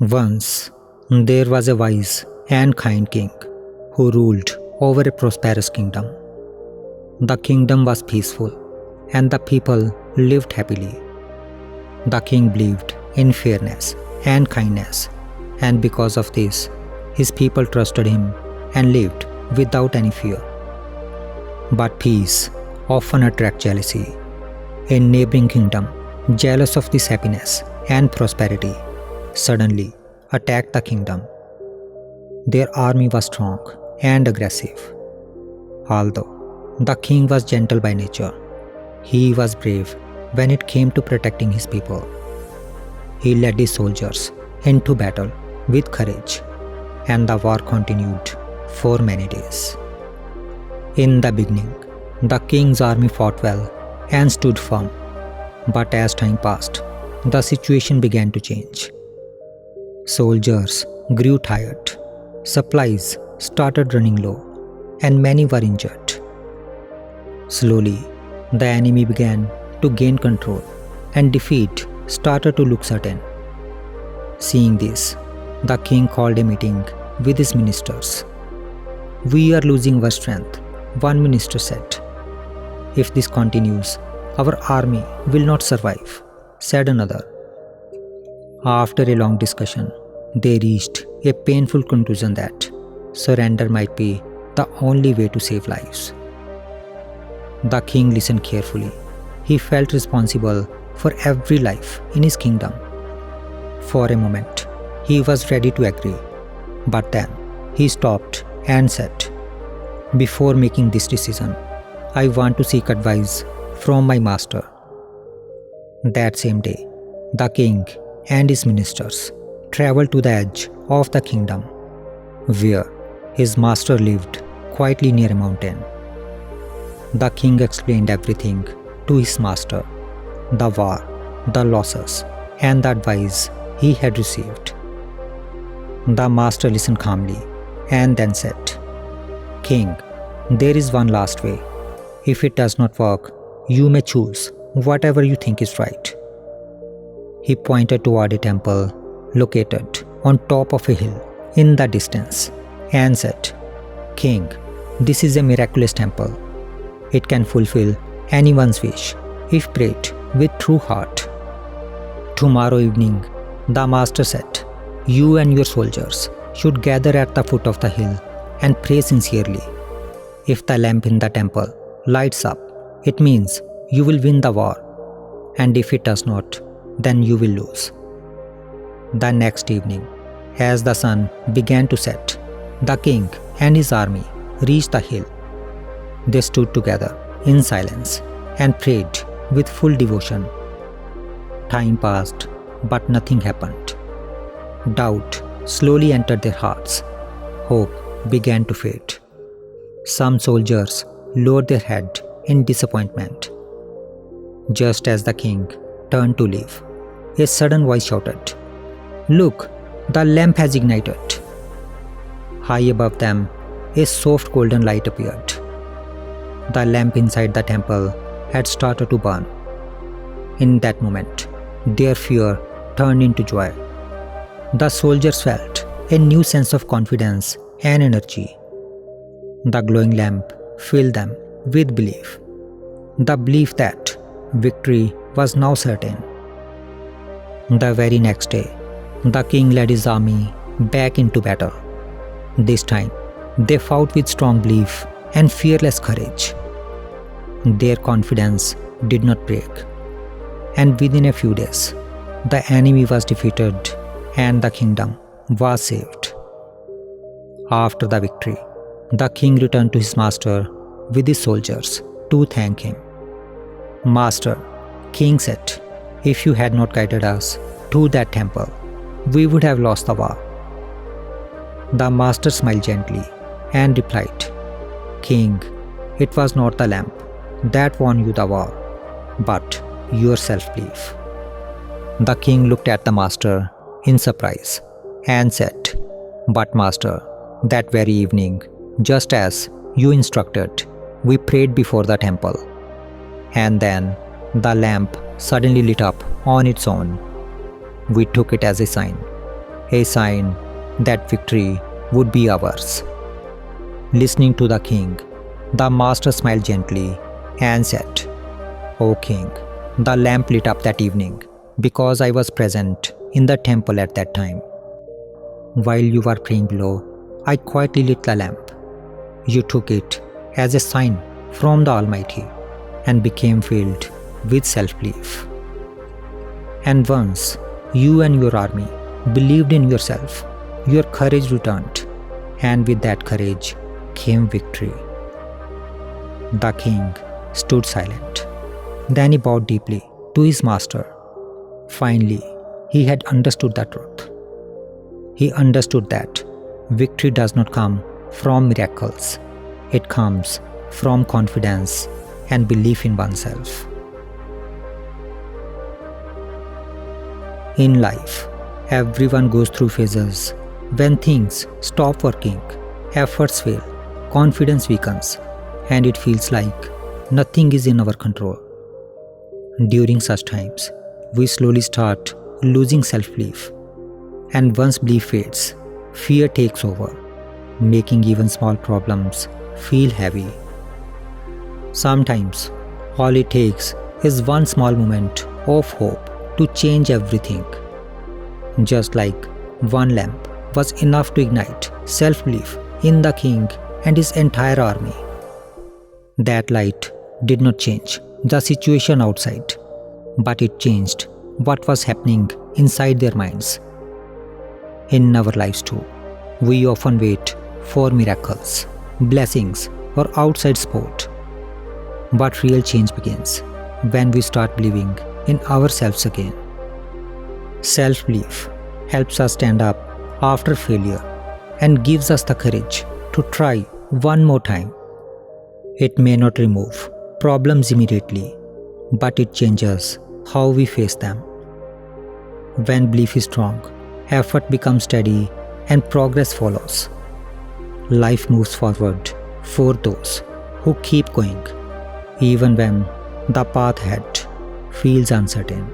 Once, there was a wise and kind king who ruled over a prosperous kingdom. The kingdom was peaceful and the people lived happily. The king believed in fairness and kindness, and because of this, his people trusted him and lived without any fear. But peace often attracts jealousy. A neighboring kingdom, jealous of this happiness and prosperity, suddenly attacked the kingdom. Their army was strong and aggressive. Although the king was gentle by nature, he was brave when it came to protecting his people. He led his soldiers into battle with courage, and the war continued for many days. In the beginning, the king's army fought well and stood firm, but as time passed, the situation began to change. Soldiers grew tired, supplies started running low, and many were injured. Slowly, the enemy began to gain control, and defeat started to look certain. Seeing this, the king called a meeting with his ministers. "We are losing our strength," one minister said. "If this continues, our army will not survive," said another. After a long discussion, they reached a painful conclusion that surrender might be the only way to save lives. The king listened carefully. He felt responsible for every life in his kingdom. For a moment, he was ready to agree, but then he stopped and said, "Before making this decision, I want to seek advice from my master." That same day, the king and his ministers traveled to the edge of the kingdom, where his master lived quietly near a mountain. The king explained everything to his master: the war, the losses, and the advice he had received. The master listened calmly and then said, "King, there is one last way. If it does not work, you may choose whatever you think is right." He pointed toward a temple located on top of a hill in the distance and said, "King, this is a miraculous temple. It can fulfill anyone's wish if prayed with true heart." Tomorrow evening, the master said, "You and your soldiers should gather at the foot of the hill and pray sincerely. If the lamp in the temple lights up, it means you will win the war, and if it does not, then you will lose." The next evening, as the sun began to set, the king and his army reached the hill. They stood together in silence and prayed with full devotion. Time passed, but nothing happened. Doubt slowly entered their hearts. Hope began to fade. Some soldiers lowered their head in disappointment. Just as the king turned to leave, a sudden voice shouted, "Look, the lamp has ignited." High above them, a soft golden light appeared. The lamp inside the temple had started to burn. In that moment, their fear turned into joy. The soldiers felt a new sense of confidence and energy. The glowing lamp filled them with belief, the belief that victory was now certain. The very next day, the king led his army back into battle. This time, they fought with strong belief and fearless courage. Their confidence did not break, and within a few days, the enemy was defeated and the kingdom was saved. After the victory, the king returned to his master with his soldiers to thank him. "Master," king said, "if you had not guided us to that temple, we would have lost the war." The master smiled gently and replied, "King, it was not the lamp that won you the war, but your self-belief." The king looked at the master in surprise and said, "But master, that very evening, just as you instructed, we prayed before the temple, and then the lamp suddenly lit up on its own. We took it as a sign, a sign that victory would be ours. Listening to the king, the master smiled gently and said, "O king, the lamp lit up that evening because I was present in the temple at that time. While you were praying below, I quietly lit the lamp. You took it as a sign from the Almighty and became filled with self-belief. And once you and your army believed in yourself, your courage returned, and with that courage came victory." The king stood silent. Then he bowed deeply to his master. Finally, he had understood the truth. He understood that victory does not come from miracles. It comes from confidence and belief in oneself. In life, everyone goes through phases when things stop working, efforts fail, confidence weakens, and it feels like nothing is in our control. During such times, we slowly start losing self-belief. And once belief fades, fear takes over, making even small problems feel heavy. Sometimes, all it takes is one small moment of hope to change everything. Just like one lamp was enough to ignite self-belief in the king and his entire army. That light did not change the situation outside, but it changed what was happening inside their minds. In our lives too, we often wait for miracles, blessings, or outside support. But real change begins when we start believing in ourselves again. Self-belief helps us stand up after failure and gives us the courage to try one more time. It may not remove problems immediately, but it changes how we face them. When belief is strong, effort becomes steady and progress follows. Life moves forward for those who keep going, even when the path ahead feels uncertain.